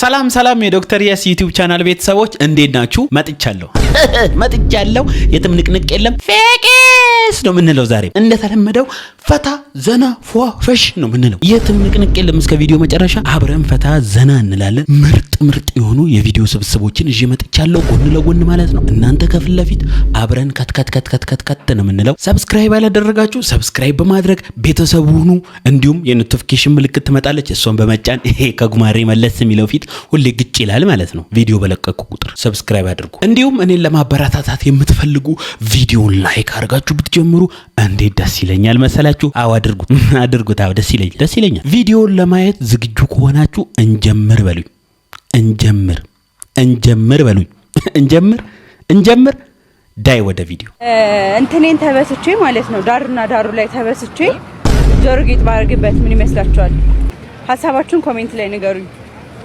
ሰላም የዶክተር ያስ ዩቲዩብ ቻናል ቤተሰቦች እንዴት ናችሁ? መጥቻለሁ የትም ንቅንቅ የለም ፌቄስ ነው ምንለው። ዛሬ እንደተለመደው ፈታ ዘና ፏፈሽ ነው ምንለው። የትም ንቅንቅ የለም። እስከ ቪዲዮ መጨረሻ አብረን ፈታ ዘና እንላለን። ምርጥ የሆኑ የቪዲዮ ስብስቦችን እዚህ መጥቻለሁ፣ ጎን ለጎን ማለት ነው። እናንተ ከፊት ለፊት አብረን ከት ነው ምንለው። ሰብስክራይብ ያላደረጋችሁ ሰብስክራይብ በማድረግ ቤተሰብ ሁኑ። እንዲሁም የኖቲፊኬሽን ምልክት ትመጣለች፣ እሷን በመጫን ይሄ ከጉማሬ መለስ የሚለው ፊት ሁሌ ግጭ ይላል ማለት ነው። ቪዲዮ በለቀቁ ቁጥር ሰብስክራይብ አድርጉ። እንዲሁም እኔን ለማበረታታት የምትፈልጉ ቪዲዮን ላይክ አድርጋችሁ ብትጀምሩ እንዴት ደስ ይለኛል መሰላችሁ? አዎ አድርጉት። አዎ ደስ ይለኛል። ቪዲዮን ለማየት ዝግጁ ከሆናችሁ እንጀምር በሉኝ። እንጀምር። ዳይ ወደ ቪዲዮ እንትኔን ተበስቼ ማለት ነው። ዳርና ዳሩ ላይ ተበስቼ ጆሮ ጌጥ ባርግበት ምን ይመስላችኋል? ሐሳባችሁን ኮሜንት ላይ ንገሩኝ።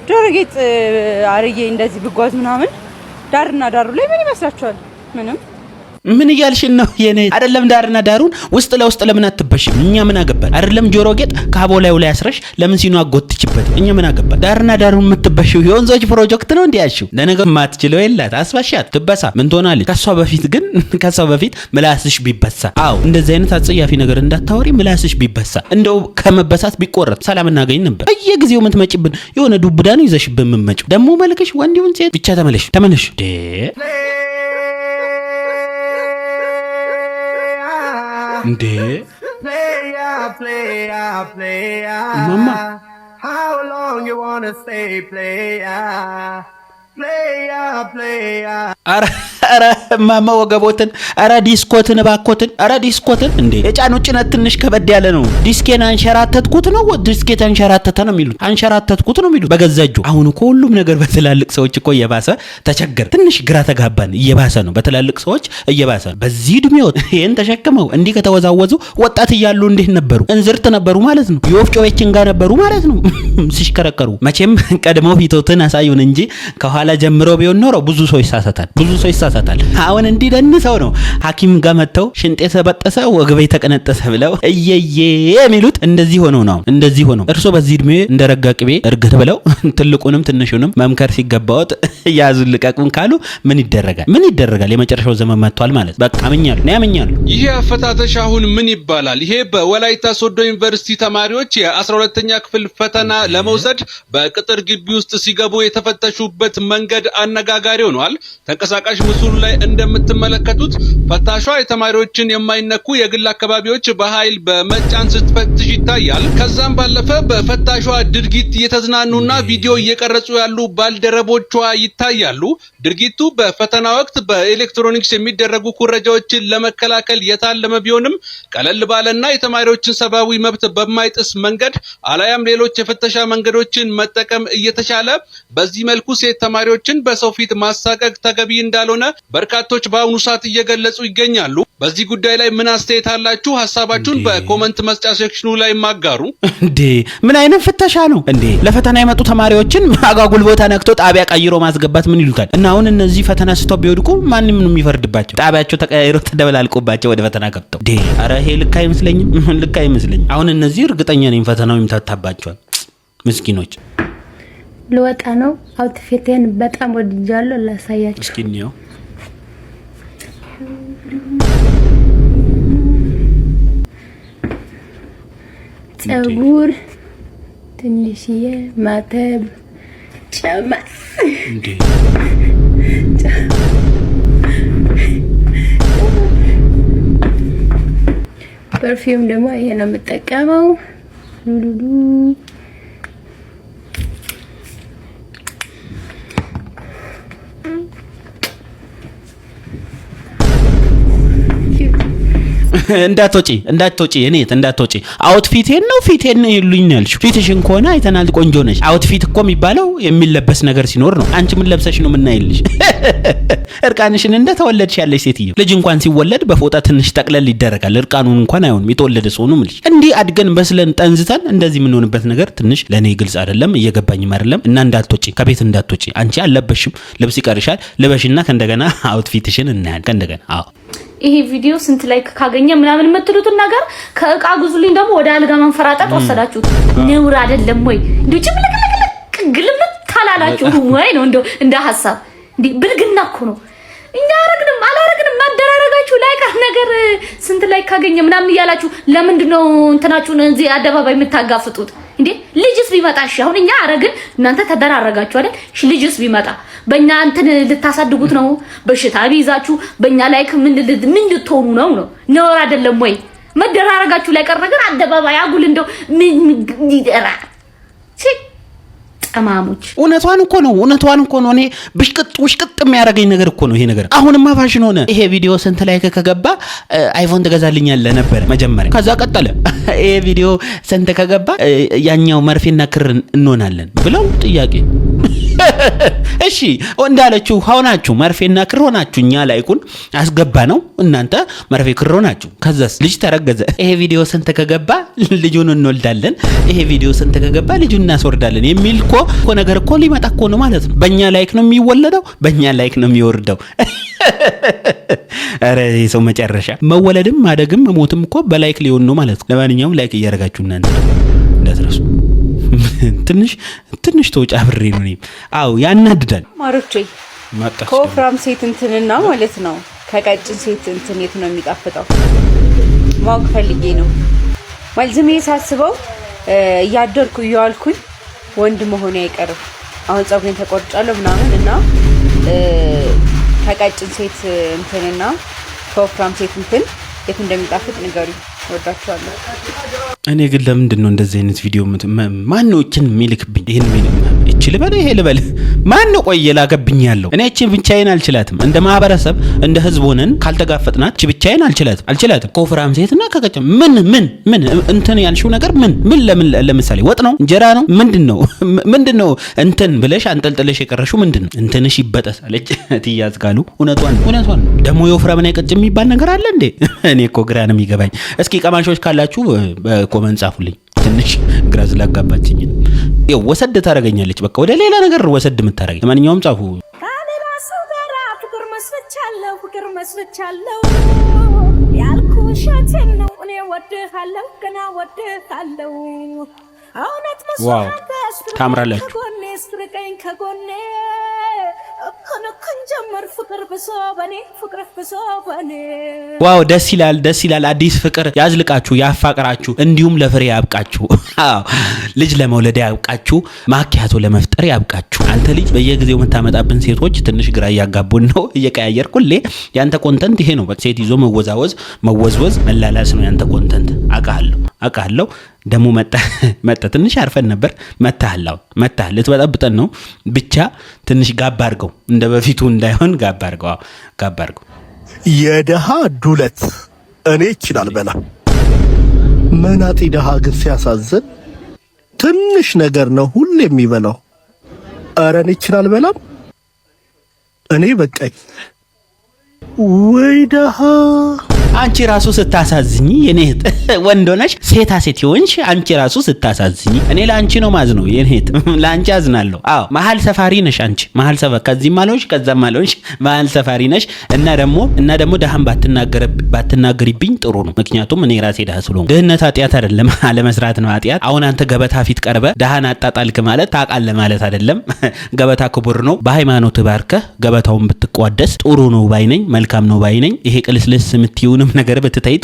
ጆሮ ጌጥ አርዬ እንደዚህ ብጓዝ ምናምን ዳርና ዳሩ ላይ ምን ይመስላችኋል? ምን እያልሽን ነው? የኔ አይደለም ዳርና ዳሩን ውስጥ ለውስጥ ለምን አትበሽም? እኛ ምን አገባን? አይደለም ጆሮ ጌጥ ካቦላዩ ላይ አስረሽ ለምን ሲኑ አጎትችበት? እኛ ምን አገባን? ዳርና ዳሩን የምትበሽው የወንዞች ፕሮጀክት ነው እንዲያሽው። ለነገር ማትችለው የላት አስባሻት ትበሳ ምን ትሆናለች? ከሷ በፊት ምላስሽ ቢበሳ። አዎ እንደዚህ አይነት አጸያፊ ነገር እንዳታወሪ። ምላስሽ ቢበሳ እንደው ከመበሳት ቢቆረጥ ሰላም እናገኝ ነበር። በየጊዜው የምትመጪብን የሆነ ዱብዳ ነው ይዘሽብን የምትመጪው። ደግሞ መልክሽ ወንድ ይሁን ሴት ብቻ ተመለሽ እንዴ play Mama, how long you wanna stay player አረ ማማ ወገቦትን አረ ዲስኮትን ባኮትን አረ ዲስኮትን እንዴ የጫኑ ጭነት ትንሽ ከበድ ያለ ነው። ዲስኬን አንሸራተትኩት ነው ዲስኬት አንሸራተተ ነው የሚሉት። አንሸራተትኩት ነው የሚሉት በገዛጁ። አሁን እኮ ሁሉም ነገር በትላልቅ ሰዎች እኮ እየባሰ ተቸገረ። ትንሽ ግራ ተጋባን። እየባሰ ነው በትላልቅ ሰዎች እየባሰ ነው። በዚህ እድሜው ይሄን ተሸክመው እንዲህ ከተወዛወዙ ወጣት እያሉ እንዴት ነበሩ? እንዝርት ነበሩ ማለት ነው። የወፍጮ ቤችን ጋር ነበሩ ማለት ነው ሲሽከረከሩ። መቼም ቀድመው ፊቶትን አሳዩን እንጂ ከኋላ ጀምሮ ቢሆን ኖሮ ብዙ ሰው ይሳሳታል። አሁን እንዲደንሰው ነው ሐኪም ጋር መተው ሽንጤ ተበጠሰ ወገቤ ተቀነጠሰ ብለው እየየ የሚሉት እንደዚህ ሆኖ ነው። እርሶ በዚህ እድሜ እንደረጋ ቅቤ እርግጥ ብለው ትልቁንም ትንሹንም መምከር ሲገባዎት ያዙን ልቀቁን ካሉ ምን ይደረጋል? የመጨረሻው ዘመን መጥቷል ማለት በቃ ያመኛሉ። ይሄ አፈታተሽ አሁን ምን ይባላል? ይሄ በወላይታ ሶዶ ዩኒቨርሲቲ ተማሪዎች የ12ኛ ክፍል ፈተና ለመውሰድ በቅጥር ግቢ ውስጥ ሲገቡ የተፈተሹበት መንገድ አነጋጋሪ ሆኗል። ተንቀሳቃሽ ምስሉ ላይ እንደምትመለከቱት ፈታሿ የተማሪዎችን የማይነኩ የግል አካባቢዎች በኃይል በመጫን ስትፈትሽ ይታያል። ከዛም ባለፈ በፈታሿ ድርጊት እየተዝናኑና ቪዲዮ እየቀረጹ ያሉ ባልደረቦቿ ይታያሉ። ድርጊቱ በፈተና ወቅት በኤሌክትሮኒክስ የሚደረጉ ኩረጃዎችን ለመከላከል የታለመ ቢሆንም ቀለል ባለና የተማሪዎችን ሰብአዊ መብት በማይጥስ መንገድ አላያም ሌሎች የፍተሻ መንገዶችን መጠቀም እየተቻለ በዚህ መልኩ ሴት ተማሪዎችን በሰው ፊት ማሳቀቅ ተገቢ እንዳልሆነ በርካቶች በአሁኑ ሰዓት እየገለጹ ይገኛሉ። በዚህ ጉዳይ ላይ ምን አስተያየት አላችሁ? ሐሳባችሁን በኮሜንት መስጫ ሴክሽኑ ላይ ማጋሩ። እንዴ ምን አይነት ፍተሻ ነው እንዴ? ለፈተና የመጡ ተማሪዎችን አጓጉል ቦታ ነክቶ ጣቢያ ቀይሮ ማስገባት ምን ይሉታል? እና አሁን እነዚህ ፈተና ስቶፕ ቢወድቁ ማንም ነው የሚፈርድባቸው? ጣቢያቸው ተቀያይሮ ተደበላልቆባቸው ወደ ፈተና ገብተው ዴ አረ ይሄ ልክ አይመስለኝም። አሁን እነዚህ እርግጠኛ ነኝ ፈተናው ይምታታባቸዋል። ምስኪኖች ልወጣ ነው። አውትፊቴን በጣም ወድጃለሁ። ላሳያችሁ። ምስኪኒው ጸጉር ትንሽዬ ማተብ ጫማ እንዴ ፐርፊውም ደግሞ ይሄ ነው የምጠቀመው። እንዳትወጪ እኔት እንዳትወጪ። አውትፊቴን ነው ፊቴን ይሉኝ ያልሽው። ፊትሽን ከሆነ አይተናል፣ ቆንጆ ነሽ። አውትፊት እኮ የሚባለው የሚለበስ ነገር ሲኖር ነው። አንቺ ምን ለብሰሽ ነው የምናይልሽ? እርቃንሽን እንደተወለድሽ ያለሽ ሴትዮ። ልጅ እንኳን ሲወለድ በፎጣ ትንሽ ጠቅለል ይደረጋል። እርቃኑን እንኳን አይሆንም የተወለደ ሰው ነው የምልሽ። እንዲህ አድገን በስለን ጠንዝተን እንደዚህ የምንሆንበት ነገር ትንሽ ለኔ ግልጽ አይደለም፣ እየገባኝም አይደለም። እና እንዳትወጪ፣ ከቤት እንዳትወጪ። አንቺ አልለበሽም፣ ልብስ ይቀርሻል። ልበሽና ከእንደገና አውትፊትሽን እናያለን ከእንደገና። አዎ ይሄ ቪዲዮ ስንት ላይክ ካገኘ ምናምን የምትሉትን ነገር ከእቃ ጉዙልኝ ደግሞ ወደ አልጋ መንፈራጠጥ ወሰዳችሁት። ነውር አይደለም ወይ? እንዴ ጭምልቅልቅ ግልምት ካላላችሁ ወይ ነው እንደ ሐሳብ እንዴ ብልግና እኮ ነው። እኛ አላረግንም ማደራረጋችሁ ላይ ነገር ስንት ላይ ካገኘ ምናምን ይያላችሁ ለምንድን ነው እንትናችሁን እዚህ አደባባይ የምታጋፍጡት እንዴ? ልጅስ ቢመጣ እሺ አሁን እኛ አረግን እናንተ ተደራረጋችሁ አይደል? እሺ ልጅስ ቢመጣ በእኛ እንትን ልታሳድጉት ነው? በሽታ ቢይዛችሁ በእኛ ላይ ምን ልትሆኑ ነው? ነውር አይደለም ወይ? መደራረጋችሁ ላይ ቀረ ግን አደባባይ አጉል እንደው ምን ይደራ ተማሙች እውነቷን እኮ ነው። እኔ ውሽቅጥ የሚያደርገኝ ነገር እኮ ነው ይሄ ነገር። አሁንማ ፋሽን ሆነ። ይሄ ቪዲዮ ስንት ላይ ከገባ አይፎን ትገዛልኛለህ ነበር መጀመሪያ። ከዛ ቀጠለ ይሄ ቪዲዮ ስንት ከገባ ያኛው መርፌና ክር እንሆናለን ብለው ጥያቄ እሺ እንዳለችሁ ሆናችሁ መርፌና ክር ሆናችሁ እኛ ላይኩን አስገባ ነው እናንተ መርፌ ክር ሆናችሁ። ከዛስ ልጅ ተረገዘ። ይሄ ቪዲዮ ስንት ከገባ ልጁን እንወልዳለን፣ ይሄ ቪዲዮ ስንት ከገባ ልጁን እናስወርዳለን የሚል እኮ ነገር እኮ ሊመጣ እኮ ነው ማለት ነው። በእኛ ላይክ ነው የሚወለደው፣ በእኛ ላይክ ነው የሚወርደው። አረ የሰው መጨረሻ መወለድም ማደግም መሞትም እኮ በላይክ ሊሆን ነው ማለት ነው። ለማንኛውም ላይክ እያደረጋችሁ እናንተ እንዳትረሱ። ትንሽ ተውጫ ብሬ ነው ነኝ። አው ያናድዳል። ማሮቼ ኮፍራም ሴት እንትንና ማለት ነው ከቀጭን ሴት እንትን የት ነው የሚጣፍጠው ማወቅ ፈልጌ ነው ማለት ዝም ሳስበው እያደርኩ እያልኩኝ ወንድ መሆን አይቀርም። አሁን ጸጉሬን ተቆርጫለሁ ምናምን እና ከቀጭን ሴት እንትንና ከወፍራም ሴት እንትን የት እንደሚጣፍጥ ንገሩኝ። ወዳችኋለሁ። እኔ ግን ለምንድን ነው እንደዚህ አይነት ቪዲዮ ማን ነው እቺን የሚልክብኝ? ይሄን እቺ ልበል ይሄ ልበል ማን ነው ቆይ የላከብኝ ያለው? እኔ እቺን ብቻዬን አልችላትም። እንደ ማህበረሰብ እንደ ህዝብ ሆነን ካልተጋፈጥናት እቺ ብቻዬን አልችላትም። ኮፍራም ሴትና ከቀጭን ምን እንትን ያልሽው ነገር ምን ለምሳሌ ወጥ ነው እንጀራ ነው ምንድነው እንትን ብለሽ አንጠልጥለሽ የቀረሽው ምንድነው? እንትንሽ ይበጠስ አለች ትያዝ ካሉ እውነቷን ደግሞ የወፍራምና የቀጭን የሚባል ነገር አለ እንዴ? እኔ እኮ ግራ ነው የሚገባኝ። እስኪ ቀማሾች ካላችሁ በኮመንት ጻፉልኝ። ትንሽ ግራ ስላጋባችኝ ነው። ወሰድ ታረጋኛለች። በቃ ወደ ሌላ ነገር ወሰድ የምታረጋኝ። ለማንኛውም ጻፉ። ፍቅር መስርቻለሁ ያልኩሽን ነው እኔ ወድሃለሁ ገና ወድሃለሁ አውነት መስዋዕት ታምራላችሁ። ከጎኔ ዋው ደስ ይላል። አዲስ ፍቅር ያዝልቃችሁ ያፋቅራችሁ፣ እንዲሁም ለፍሬ ያብቃችሁ። ልጅ ለመውለድ ያብቃችሁ፣ ማኪያቶ ለመፍጠር ያብቃችሁ። አንተ ልጅ በየጊዜው የምታመጣብን ሴቶች ትንሽ ግራ እያጋቡን ነው። እየቀያየርኩ ያንተ ኮንተንት ይሄ ነው። ሴት ይዞ መወዝወዝ መላላስ ነው ያንተ ኮንተንት። አውቃለሁ ደሞ መጣ ትንሽ አርፈን ነበር። መታህ ልትበጠብጠን ነው። ብቻ ትንሽ ጋብ አድርገው፣ እንደ በፊቱ እንዳይሆን ጋብ አድርገው። የደሃ ዱለት እኔ ይችላል በላ መናጢ ደሃ ግን ሲያሳዝን ትንሽ ነገር ነው ሁሌ የሚበላው። ኧረ እኔ ይችላል በላ እኔ በቃኝ ወይ ደሃ። አንቺ ራሱ ስታሳዝኝ የኔ እህት ወንድ ሆነሽ ሴታ ሴት ይሆንሽ አንቺ ራሱ ስታሳዝኝ እኔ ለአንቺ ነው ማዝነው የኔ እህት ለአንቺ አዝናለሁ። አዎ መሀል ሰፋሪ ነሽ አንቺ መሀል ሰፋሪ ከዚህም አልሆንሽ ከዛም አልሆንሽ መሀል ሰፋሪ ነሽ። እና ደግሞ ደሃን ባትናገሪብኝ ጥሩ ነው። ምክንያቱም እኔ ራሴ ደሃ ስለሆንኩ ድህነት ኃጢአት አይደለም አለመስራት ነው ኃጢአት። አሁን አንተ ገበታ ፊት ቀርበ ደሃን አጣጣልክ ማለት ታውቃለህ ማለት አይደለም። ገበታ ክቡር ነው። በሃይማኖት ባርከህ ገበታውን ብትቋደስ ጥሩ ነው ባይነኝ፣ መልካም ነው ባይነኝ። ይሄ ቅልስልስ የምትይውን ነገር ብትታይ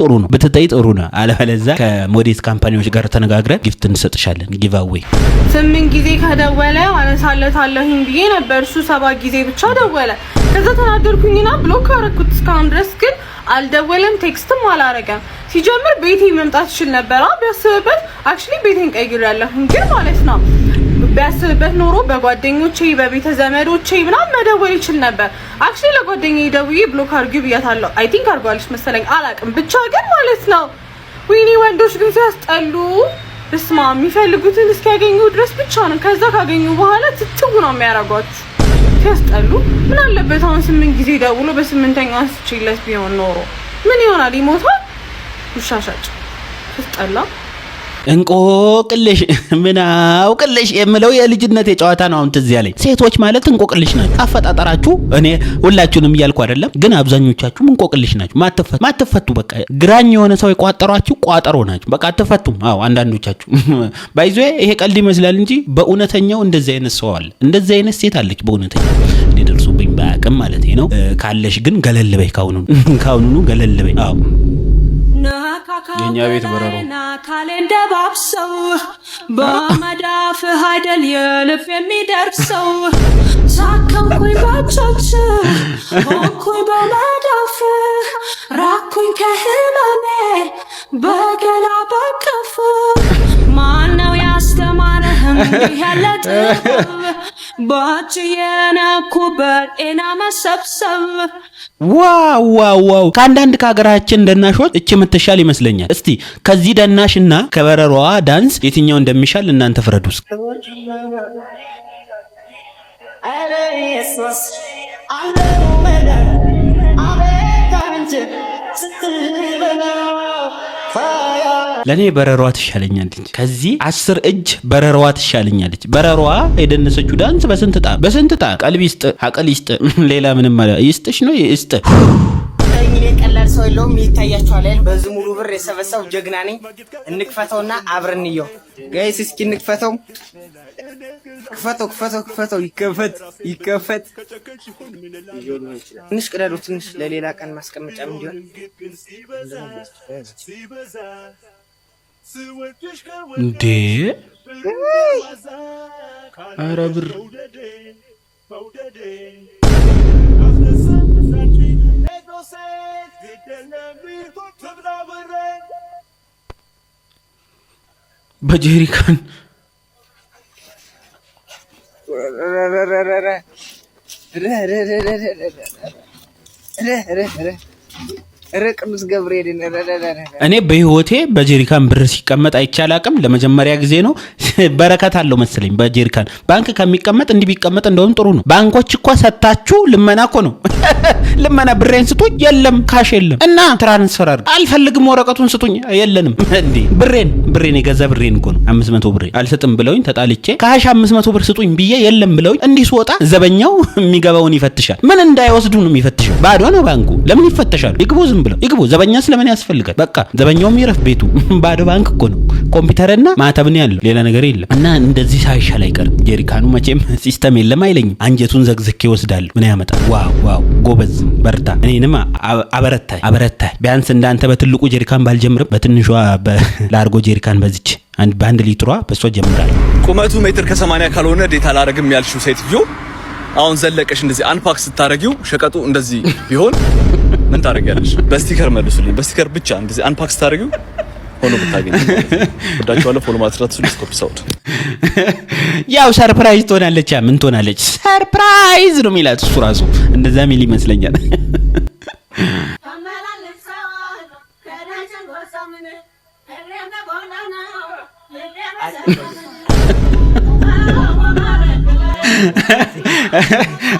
ጥሩ ነው። አለበለዚያ ከሞዴስ ካምፓኒዎች ጋር ተነጋግረን ጊፍት እንሰጥሻለን። ጊቫዌይ 8 ጊዜ ከደወለ አነሳለታለሁኝ ብዬ ነበር። እሱ 7 ጊዜ ብቻ ደወለ። ከዛ ተናደርኩኝና ብሎክ አደረኩት። እስካሁን ድረስ ግን አልደወለም፣ ቴክስትም አላረገም። ሲጀምር ቤቴ መምጣት ይችል ነበር። ቢያስብበት አክቹሊ ቤቴን ቀይሬያለሁ ግን ማለት ነው። ቢያስብበት ኖሮ በጓደኞቼ በቤተ ዘመዶቼ ምናምን መደወል ይችል ነበር። አክቹሊ ለጓደኛዬ ደውዬ ብሎክ አድርጊው ብያታለሁ። አይ ቲንክ አድርጓለች መሰለኝ አላውቅም። ብቻ ግን ማለት ነው ወይኔ ወንዶች ግን ሲያስጠሉ እስማ የሚፈልጉትን እስኪያገኙ ድረስ ብቻ ነው። ከዛ ካገኙ በኋላ ትትው ነው የሚያረጓችሁ። ሲያስጠሉ ምን አለበት አሁን 8 ጊዜ ደውሎ በ8ኛው አንስቼለት ቢሆን ኖሮ ምን ይሆናል? ይሞታል። ውሻሻጭ ሲያስጠላ እንቆቅልሽ ምን አውቅልሽ የምለው የልጅነት የጨዋታ ነው። አሁን ትዝ ያለኝ ሴቶች ማለት እንቆቅልሽ ናቸው። አፈጣጠራችሁ እኔ ሁላችሁንም እያልኩ አይደለም፣ ግን አብዛኞቻችሁ እንቆቅልሽ ናቸው። ማትፈቱ በቃ ግራኝ የሆነ ሰው የቋጠሯችሁ ቋጠሮ ናቸው። በቃ አትፈቱም። አዎ አንዳንዶቻችሁ ባይዞ ይሄ ቀልድ ይመስላል እንጂ በእውነተኛው እንደዚህ አይነት ሰው አለ፣ እንደዚህ አይነት ሴት አለች በእውነተኛው። እኔ ደርሶብኝ ባያውቅም ማለት ነው። ካለሽ ግን ገለል በይ፣ ካሁኑኑ ገለል በይ። አዎ የኛ ቤት በረሮ ካሌንደባብሰው በመዳፍ አይደል የልብ የሚደርሰው ሳከምኩኝ ባቾች ሆንኩኝ በመዳፍ ራኩኝ ከህመሜ በገላ በከፍ ማነው ያስተማረህም ያለ ጥበብ ባች የነኩበት ጤና መሰብሰብ ዋው ከአንዳንድ ከሀገራችን ደናሾች እቺ የምትሻል ይመስለኛል። እስቲ ከዚህ ደናሽና ከበረሯዋ ዳንስ የትኛው እንደሚሻል እናንተ ፍረዱ። ለኔ በረሯ ትሻለኛለች። ከዚህ 10 እጅ በረሯ ትሻለኛለች። በረሯ የደነሰችው ዳንስ በስንት ጣ ቀልብ ይስጥ አቀል ይስጥ ሌላ ምንም ማለት ይስጥሽ ነው ይስጥ። እኔ ቀላል ሰው የለውም ይታያችኋል። በዚህ ሙሉ ብር የሰበሰው ጀግና ነኝ። እንክፈተውና አብረን እንየው ጋይስ። እስኪ እንክፈተው። ክፈተው ይከፈት። ትንሽ ቅደዱ፣ ትንሽ ለሌላ ቀን ማስቀመጫም እንዲሆን። እንዴ ኧረ ብር በጀሪካን ቅዱስ ገብርኤል እኔ በህይወቴ በጀሪካን ብር ሲቀመጥ አይቻል አቅም ለመጀመሪያ ጊዜ ነው። በረከት አለው መሰለኝ በጀሪካን። ባንክ ከሚቀመጥ እንዲህ ቢቀመጥ እንደውም ጥሩ ነው። ባንኮች እኮ ሰጣችሁ ልመና እኮ ነው። ልመና ብሬን ስጡኝ፣ የለም ካሽ የለም እና ትራንስፈር አልፈልግም ወረቀቱን ስጡኝ፣ የለንም እንዴ ብሬን የገዛ ብሬን እኮ ነው 500 ብር አልሰጥም ብለውኝ ተጣልቼ ካሽ 500 ብር ስጡኝ ብዬ የለም ብለውኝ እንዲህ ስወጣ ዘበኛው የሚገባውን ይፈትሻል። ምን እንዳይወስዱ ነው የሚፈትሸው? ባዶ ነው ባንኩ። ለምን ይፈተሻሉ? ይግቡ። ዘበኛ ስለምን ያስፈልጋል? በቃ ዘበኛውም ይረፍ ቤቱ። ባዶ ባንክ እኮ ነው። ኮምፒውተርና ማተብ ነው ያለው፣ ሌላ ነገር የለም። እና እንደዚህ ሳይሻል አይቀርም። ጀሪካኑ መቼም ሲስተም የለም አይለኝም። አንጀቱን ዘግዝኬ ይወስዳሉ። ምን ያመጣል? ዋው ጎበዝ በርታ። እኔንም አበረታይ። ቢያንስ እንዳንተ በትልቁ ጀሪካን ባልጀምርም በትንሿ በላርጎ ጀሪካን በዚች በአንድ ሊትሯ በሷ ጀምራለሁ። ቁመቱ ሜትር ከ80 ካልሆነ ዴታ አላረግም ያልሽው ሴትዮ አሁን ዘለቀሽ እንደዚህ አንፓክ ስታረጊው ሸቀጡ እንደዚህ ቢሆን ምን ታረጋለሽ? በስቲከር መልሱልኝ። በስቲከር ብቻ እንደዚህ አንፓክ ስታረጊው ሆኖ ብታገኝ ወዳችኋለሁ። ፎሎ ማትራት ሱል ስኮፕ ሳውት ያው ሰርፕራይዝ ትሆናለች። ምን ትሆናለች? ሰርፕራይዝ ነው የሚላት እሱ ራሱ እንደዛ ሚል ይመስለኛል።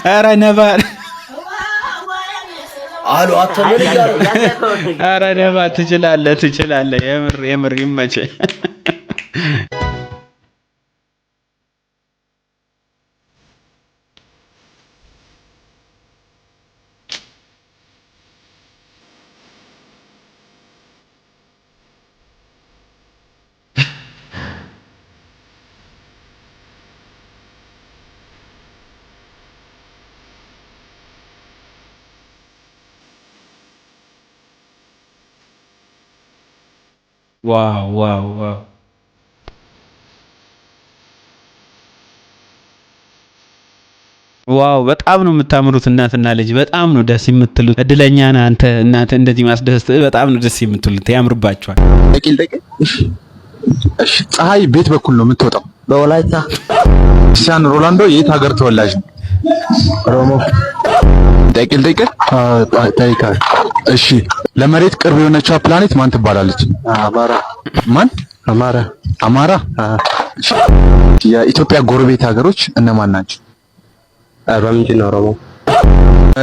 ኧረ ነባ አሉ አተምን ይያሉ። ኧረ ነባ ትችላለህ። የምር ይመችህ። ዋው በጣም ነው የምታምሩት እናትና ልጅ። በጣም ነው ደስ የምትሉት። እድለኛ ነህ አንተ እናት እንደዚህ ማስደስት። በጣም ነው ደስ የምትሉት። ያምርባችኋል። እሺ ፀሐይ ቤት በኩል ነው የምትወጣው? በወላይታ። ክርስቲያኖ ሮናልዶ የት ሀገር ተወላጅ ነው? ሮሞ። ጠይቃ። እሺ ለመሬት ቅርብ የሆነችው ፕላኔት ማን ትባላለች? አማራ። ማን? አማራ። የኢትዮጵያ ጎረቤት ሀገሮች እነማን ናቸው? አርባ ምንጭና ኦሮሞ።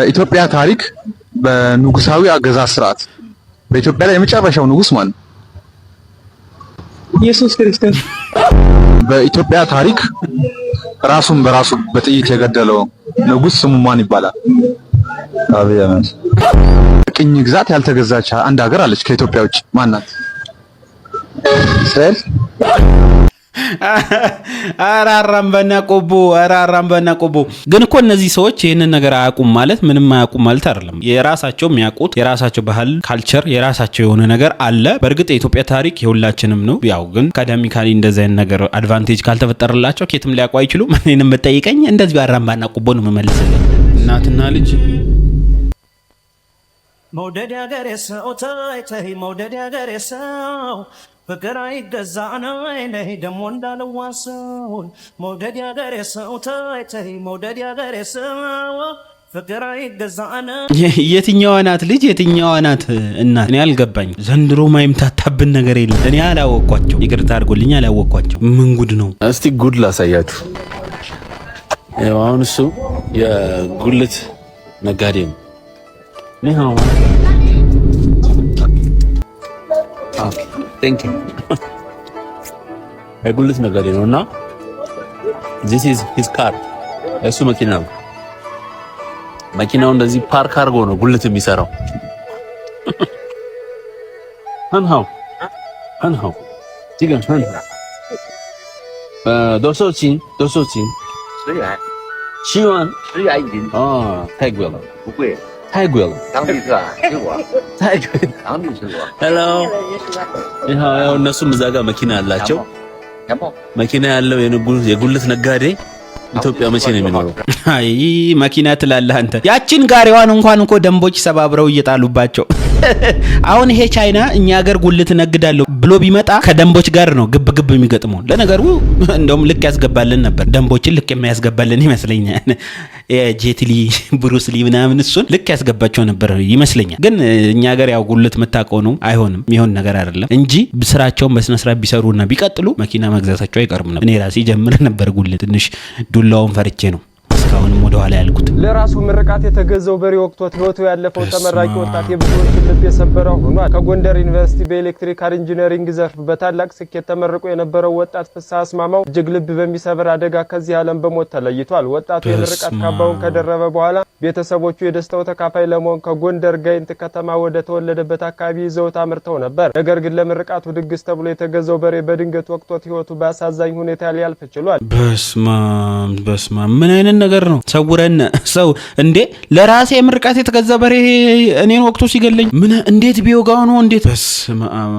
ኢትዮጵያ ታሪክ በንጉሳዊ አገዛዝ ስርዓት በኢትዮጵያ ላይ የመጨረሻው ንጉስ ማን ነው? ኢየሱስ ክርስቶስ በኢትዮጵያ ታሪክ ራሱን በራሱ በጥይት የገደለው ንጉስ ስሙ ማን ይባላል? አብይ አህመድ። ቅኝ ግዛት ያልተገዛች አንድ ሀገር አለች ከኢትዮጵያ ውጭ ማናት? እስራኤል። አራራምበና ቆቦ ግን እኮ እነዚህ ሰዎች ይህንን ነገር አያውቁም ማለት ምንም አያውቁም ማለት አይደለም። የራሳቸው የሚያውቁት የራሳቸው ባህል ካልቸር የራሳቸው የሆነ ነገር አለ። በእርግጥ የኢትዮጵያ ታሪክ የሁላችንም ነው። ያው ግን አካዳሚካሊ እንደዚህ አይነት ነገር አድቫንቴጅ ካልተፈጠረላቸው ከየትም ሊያውቁ አይችሉም። እኔንም በጠይቀኝ እንደዚህ አራምባና ቆቦ ነው የምመልስልኝ። እናትና ልጅ መውደድ ያገሬ ሰው ተይ መውደድ ያገሬ ሰው ፍቅር አይገዛ ነይ ደሞ እንዳልዋሰውን መውደድ ያገሬ ሰው ተይ መውደድ ያገሬ ሰው ፍቅር አይገዛ የትኛዋ ናት ልጅ የትኛዋ ናት እናት? እኔ አልገባኝ። ዘንድሮ ማይምታታብን ነገር የለም። እኔ አላወቅኳቸው፣ ይቅርታ አድርጎልኝ አላወቅኳቸው። ምን ጉድ ነው? እስቲ ጉድ ላሳያችሁ። ያው አሁን እሱ የጉልት ነጋዴ ነው። ነው Thank you. የጉልት ነጋዴ ነውና this is his car እሱ መኪና ነው። መኪናው እንደዚህ ፓርክ አድርጎ ነው ጉልት የሚሰራው። አንሃው 지금 도서진 10元太贵了不贵太贵了当地特吃过太贵当地吃过 Hello 你好ያው እነሱም እዛ ጋር መኪና አላቸው መኪና ያለው የጉልት ነጋዴ ኢትዮጵያ መቼ ነው የሚኖረው? አይ መኪና ትላለህ አንተ። ያቺን ጋሪዋን እንኳን እኮ ደንቦች ሰባብረው እየጣሉባቸው። አሁን ይሄ ቻይና እኛ ሀገር ጉልት ነግዳለሁ ብሎ ቢመጣ ከደንቦች ጋር ነው ግብ የሚገጥመው። ለነገሩ እንደውም ልክ ያስገባልን ነበር። ደንቦችን ልክ የሚያስገባልን ይመስለኛል። የጄትሊ ብሩስሊ ምናምን እሱን ልክ ያስገባቸው ነበር ይመስለኛል። ግን እኛ ሀገር ያው ጉልት መታቀው ነው አይሆንም፣ የሚሆን ነገር አይደለም እንጂ ስራቸውን በስነ ስርዓት ቢሰሩና ቢቀጥሉ መኪና መግዛታቸው አይቀርም ነበር። እኔ ራሴ ጀምር ነበር ጉልት ትንሽ ዱላውን ፈርቼ ነው እስካሁንም ወደ ኋላ ያልኩት። ለራሱ ምርቃት የተገዘው በሬ ወቅቶት ህይወቱ ያለፈው ተመራቂ ወጣት የብዙዎች ልብ የሰበረው ሆኗል። ከጎንደር ዩኒቨርሲቲ በኤሌክትሪካል ኢንጂነሪንግ ዘርፍ በታላቅ ስኬት ተመርቆ የነበረው ወጣት ፍስሐ አስማማው እጅግ ልብ በሚሰብር አደጋ ከዚህ ዓለም በሞት ተለይቷል። ወጣቱ የምርቃት ካባውን ከደረበ በኋላ ቤተሰቦቹ የደስታው ተካፋይ ለመሆን ከጎንደር ጋይንት ከተማ ወደ ተወለደበት አካባቢ ይዘውት አምርተው ነበር። ነገር ግን ለምርቃቱ ድግስ ተብሎ የተገዘው በሬ በድንገት ወቅቶት ህይወቱ በአሳዛኝ ሁኔታ ሊያልፍ ችሏል። በስማ ምን አይነት ነገር ነው? ሰውረን ሰው እንዴ ለራሴ ምርቃት የተገዛ በሬ እኔን ወቅቱ ሲገለኝ ምን እንዴት ቢወጋው ነው እንዴት? በስመ አብ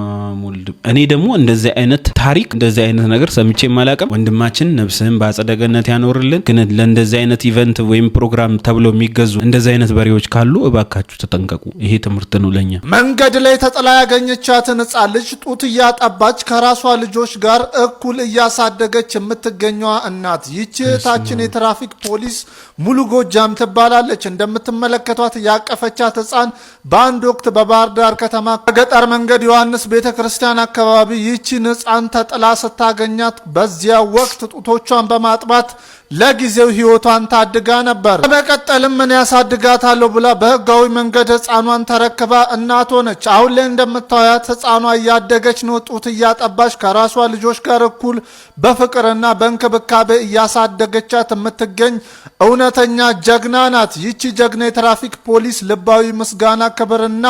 ወልድ። እኔ ደግሞ እንደዚህ አይነት ታሪክ እንደዚህ አይነት ነገር ሰምቼ ማላቀም። ወንድማችን ነፍስህን በአጸደ ገነት ያኖርልን። ግን ለእንደዚህ አይነት ኢቨንት ወይም ፕሮግራም ተብሎ የሚገዙ እንደዚህ አይነት በሬዎች ካሉ እባካችሁ ተጠንቀቁ። ይሄ ትምህርት ነው ለኛ። መንገድ ላይ ተጥላ ያገኘቻትን ሕፃን ልጅ ጡት እያጠባች ከራሷ ልጆች ጋር እኩል እያሳደገች የምትገኘዋ እናት ይህች እህታችን የትራፊክ ፖሊስ ሙሉ ጎጃም ትባላለች። እንደምትመለከቷት ያቀፈቻት ሕፃን በአንድ ወቅት በባህር ዳር ከተማ ከገጠር መንገድ ዮሐንስ ቤተክርስቲያን አካባቢ ይህችን ሕፃን ተጥላ ስታገኛት በዚያ ወቅት ጡቶቿን በማጥባት ለጊዜው ህይወቷን ታድጋ ነበር። በመቀጠልም ምን ያሳድጋታለሁ ብላ በህጋዊ መንገድ ሕፃኗን ተረክባ እናት ሆነች። አሁን ላይ እንደምታዩት ሕፃኗ እያደገች ነው። ጡት እያጠባች ከራሷ ልጆች ጋር እኩል በፍቅርና በእንክብካቤ እያሳደገቻት የምትገኝ እውነተኛ ጀግና ናት። ይቺ ጀግና የትራፊክ ፖሊስ ልባዊ ምስጋና፣ ክብርና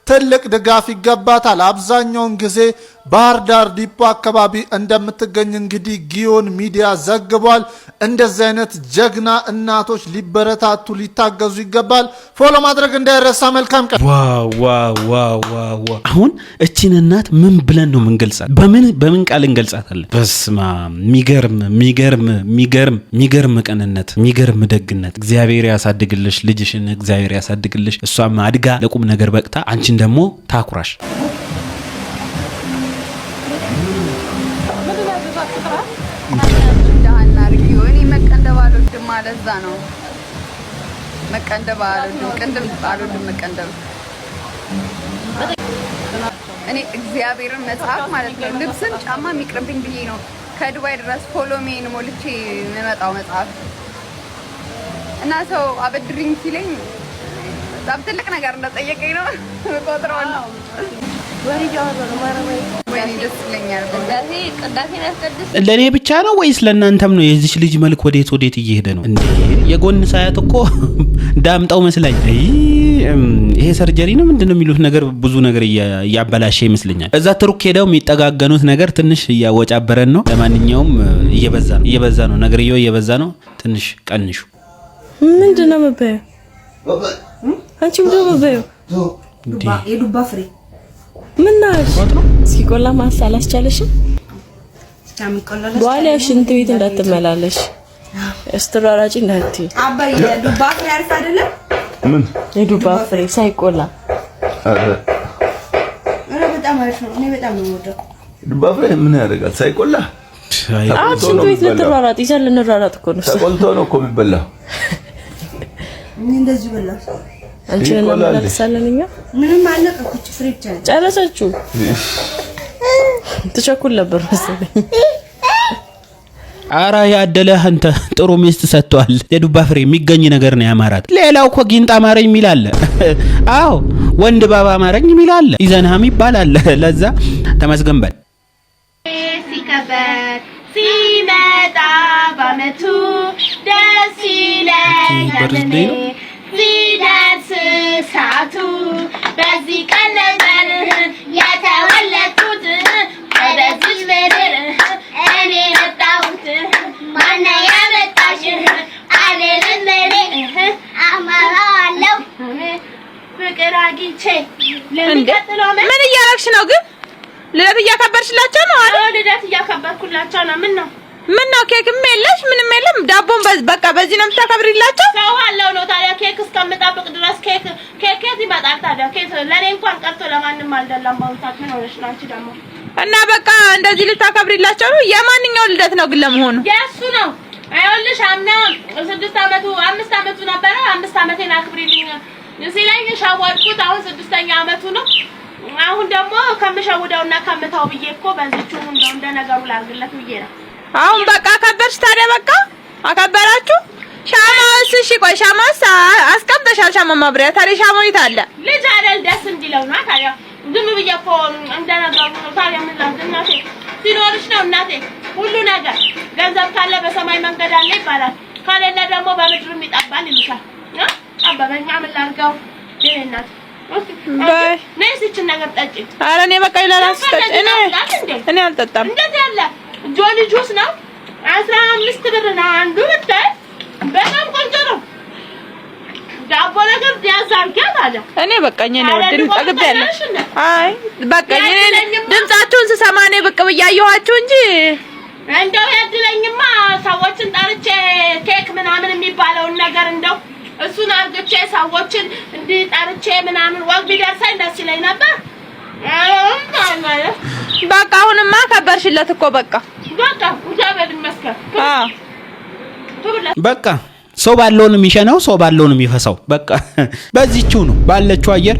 ትልቅ ድጋፍ ይገባታል። አብዛኛውን ጊዜ ባህር ዳር ዲፖ አካባቢ እንደምትገኝ እንግዲህ ጊዮን ሚዲያ ዘግቧል። እንደዚህ አይነት ጀግና እናቶች ሊበረታቱ ሊታገዙ ይገባል። ፎሎ ማድረግ እንዳይረሳ። መልካም ቀን። ዋው አሁን እቺን እናት ምን ብለን ነው የምንገልጻት? በምን ቃል እንገልጻታለን? በስማ ሚገርም ቅንነት፣ ሚገርም ደግነት። እግዚአብሔር ያሳድግልሽ ልጅሽን፣ እግዚአብሔር ያሳድግልሽ። እሷም አድጋ ለቁም ነገር በቅታ አንቺን ደግሞ ታኩራሽ። ለዛ ነው መቀንደብ አልወድም። መቀንደብ እኔ እግዚአብሔርን መጽሐፍ ማለት ነው ልብስን ጫማ የሚቅርብኝ ብዬ ነው ከዱባይ ድረስ ፎሎሜን ሞልቼ የምመጣው መጽሐፍ እና ሰው አበድሪኝ ሲለኝ በጣም ትልቅ ነገር እንደጠየቀኝ ነው ቆጥረው ነው። ለኔ ብቻ ነው ወይስ ለእናንተም ነው? የዚች ልጅ መልክ ወዴት እየሄደ ነው እንዴ? የጎን ሳያት እኮ ዳምጣው መስላኝ። ይሄ ሰርጀሪ ነው ምንድነው የሚሉት ነገር ብዙ ነገር እያበላሸ ይመስለኛል። እዛ ትሩክ ሄደው የሚጠጋገኑት ነገር ትንሽ እያወጫበረን ነው። ለማንኛውም እየበዛ ነው ነገርየው እየበዛ ነው። ትንሽ ቀንሹ። ምንድነው መበየው? አንቺ ምንድነው መበየው? የዱባ ፍሬ ምን ናሽ? እስኪ ቆላ ማሳል አስቻለሽም? በኋላ ሽንት ቤት እንዳትመላለሽ እስትራራጭ እንዳትዪ። አባዬ የዱባ ፍሬ አሪፍ አይደለም? ምን የዱባ ፍሬ ሳይቆላ? ኧረ በጣም አሪፍ ነው። እኔ በጣም ነው የምወደው። ዱባ ፍሬ ምን ያደርጋል ሳይቆላ? ሽንት ቤት ልትሯሯጥ ይዘን ልንሯሯጥ እኮ ነው። ተቆልቶ ነው እኮ የሚበላው። እኔ እንደዚህ በላሁ። አንቺ እና እናለቅሳለን እኛ። ምንም አለቀኩት ፍሬ ብቻ ነው ጨረሰችው። ትቸኩል ነበር መሰለኝ። አራ ያደለህ አንተ ጥሩ ሚስት ሰጥቷል። የዱባ ፍሬ የሚገኝ ነገር ነው ያማራት። ሌላው እኮ ጊንጥ አማረኝ የሚል አለ። አዎ ወንድ ባባ አማረኝ የሚል አለ። ይዘንሃም ይባላል። ለዛ ተመስገን በል። ሲከበር ሲመጣ በዓመቱ ደስ ይለኛል ሲደርስ ሰዓቱ በዚህ ቀን ነበር የተወለድኩት ወደዚች ምድር እኔ መጣሁት ማነው ያመጣሽ አልልም እኔ አማራለሁ ፍቅር አግኝቼ ለሚቀጥለው ምን እያደረግሽ ነው ግን? ልደት እያከበርሽላቸው ነው አይደል? ልደት እያከበርኩላቸው ነው። ምን ነው ኬክም የለሽ ምንም የለም? ዳቦን በቃ በዚህ ነው የምታከብሪላቸው? ሰው አለው ነው ታዲያ ኬክ እስከምጠብቅ ድረስ ኬክ ይመጣል ታዲያ ኬክ ለኔ እንኳን ቀርቶ ለማንም አልደላም። ማውጣት ምን ሆነሽ ነው አንቺ ደግሞ? እና በቃ እንደዚህ ልታከብሪላቸው ነው? የማንኛው ልደት ነው ግን ለመሆኑ? የእሱ ነው። አይወልሽ አምና 5 አመቱ ነበረ። 5 አመቴን አክብሪልኝ ሲለኝ ሻወድኩት። አሁን 6ኛ አመቱ ነው። አሁን ደግሞ ከምሸውደውና ከምታው ብዬ እኮ በዚህቹ እንደ ነገሩ ላርግለት ብዬ ነው። አሁን በቃ አከበርሽ ታዲያ? በቃ አከበራችሁ? ሻማስ እሺ ቆይ ሻማስ አስቀምጠሻል? ሻማ ማብሪያ ታዲያ ሻማው የት አለ? ልጅ አይደል ደስ እንዲለው ነው ታዲያ። ዝም ብዬ እኮ እንደ ነገሩ ነው ታዲያ። ምን ላድርግ እናቴ፣ ሲኖርሽ ነው እናቴ ሁሉ ነገር። ገንዘብ ካለ በሰማይ መንገድ አለ ይባላል፣ ካለለ ደግሞ በምድርም ይጠባል ይሉሻል። አባበኛ ምን ላድርገው እናቴ። ነይ እስኪ ነገር ጠጪ። ኧረ እኔ በቃ ይላልስ ጠጪ። እኔ አልጠጣም። እንደዚህ ያለ ጆሊ ጁስ ነው 15 ብር ነው አንዱ። ብታይ በጣም ቆንጆ ነው። ዳቦ ነገር ያዛርጋት አለ። እኔ በቃኝ ነው ድምጽ ጠግቤያለሁ። አይ በቃኝ። ድምጻችሁን ስሰማ እኔ ብቅ ብያየኋችሁ እንጂ እንደው ያድለኝማ ሰዎችን ጠርቼ ኬክ ምናምን የሚባለውን ነገር እንደው እሱን አርግቼ ሰዎችን እንዲህ ጠርቼ ምናምን ወግ ቢደርሰኝ ደስ ይለኝ ነበር። በቃ አሁንማ ከበርሽለት እኮ በቃ እግዚአብሔር ይመስገን። በቃ ሰው ባለው ነው የሚሸነው፣ ሰው ባለው ነው የሚፈሳው። በቃ በዚህችው ነው ባለችው አየር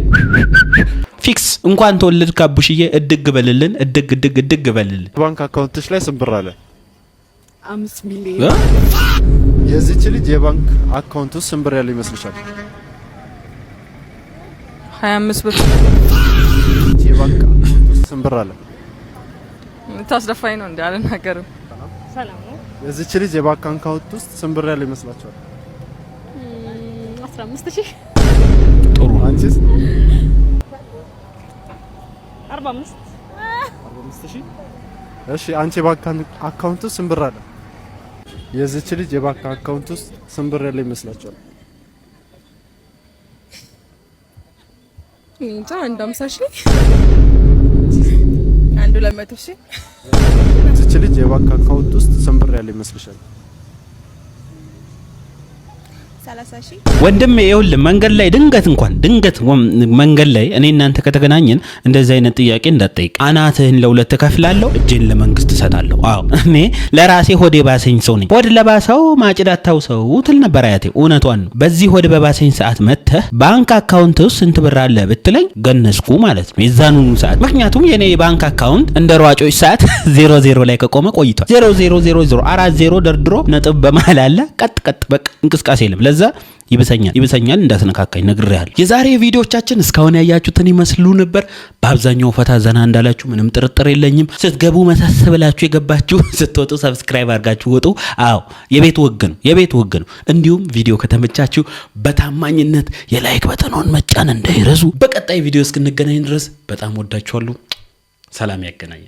ፊክስ። እንኳን ተወለድ ካቡሽዬ እድግ በልልን፣ እድግ በልልን። ባንክ አካውንትሽ ላይ ስንት ብር አለ? 5 ሚሊዮን። የዚች ልጅ የባንክ አካውንት ውስጥ ስንት ብር ያለው ይመስልሻል? 25 ብር። የባንክ አካውንት ውስጥ ስንት ብር አለ? ታስደፋኝ ነው እንዴ? አልናገርም። ሰላም ነው። የዚች ልጅ የባንክ አካውንት ውስጥ ስንት ብር ያለው ይመስላችኋል? 15000። ጥሩ። አንቺስ? 45000። እሺ አንቺ የባንክ አካውንት ውስጥ ስንት ብር አለ? የዚች ልጅ የባንክ አካውንት ውስጥ ስንት ብር ያለው ይመስላችኋል? እንጃ 150,000 አንዱ 200,000። የዚች ልጅ የባንክ አካውንት ውስጥ ስንት ብር ያለው ይመስልሻል? 30,000። ወንድም ይኸውልህ መንገድ ላይ ድንገት መንገድ ላይ እኔ እናንተ ከተገናኘን እንደዚህ አይነት ጥያቄ እንዳትጠይቅ። አናትህን ለሁለት ከፍላለሁ፣ እጄን ለመንግስት እሰጣለሁ። አዎ እኔ ለራሴ ሆዴ ባሰኝ ሰው ነኝ። ሆድ ለባሰው ማጭድ አታውሰው ትል ነበር አያቴ። እውነቷን ነው። በዚህ ሆድ በባሰኝ ሰዓት መተህ ባንክ አካውንት ውስጥ ስንት ብር አለ ብትለኝ ገነስኩ ማለት ነው የዛኑኑ ሰዓት። ምክንያቱም የኔ ባንክ አካውንት እንደ ሯጮች ሰዓት 00 ላይ ከቆመ ቆይቷል። 0000 40 ደርድሮ ነጥብ በመሃል አለ። ቀጥ በቃ እንቅስቃሴ የለም። ለዛ ይብሰኛል እንዳትነካካኝ ነግሬሃለሁ። የዛሬ ቪዲዮዎቻችን እስካሁን ያያችሁትን ይመስሉ ነበር። በአብዛኛው ፈታ ዘና እንዳላችሁ ምንም ጥርጥር የለኝም። ስትገቡ መሳስ ብላችሁ የገባችሁ ስትወጡ ሰብስክራይብ አድርጋችሁ ወጡ። አዎ የቤት ወግ ነው። እንዲሁም ቪዲዮ ከተመቻችሁ በታማኝነት የላይክ በተኑን መጫን እንዳይረሱ። በቀጣይ ቪዲዮ እስክንገናኝ ድረስ በጣም ወዳችኋለሁ። ሰላም ያገናኛል።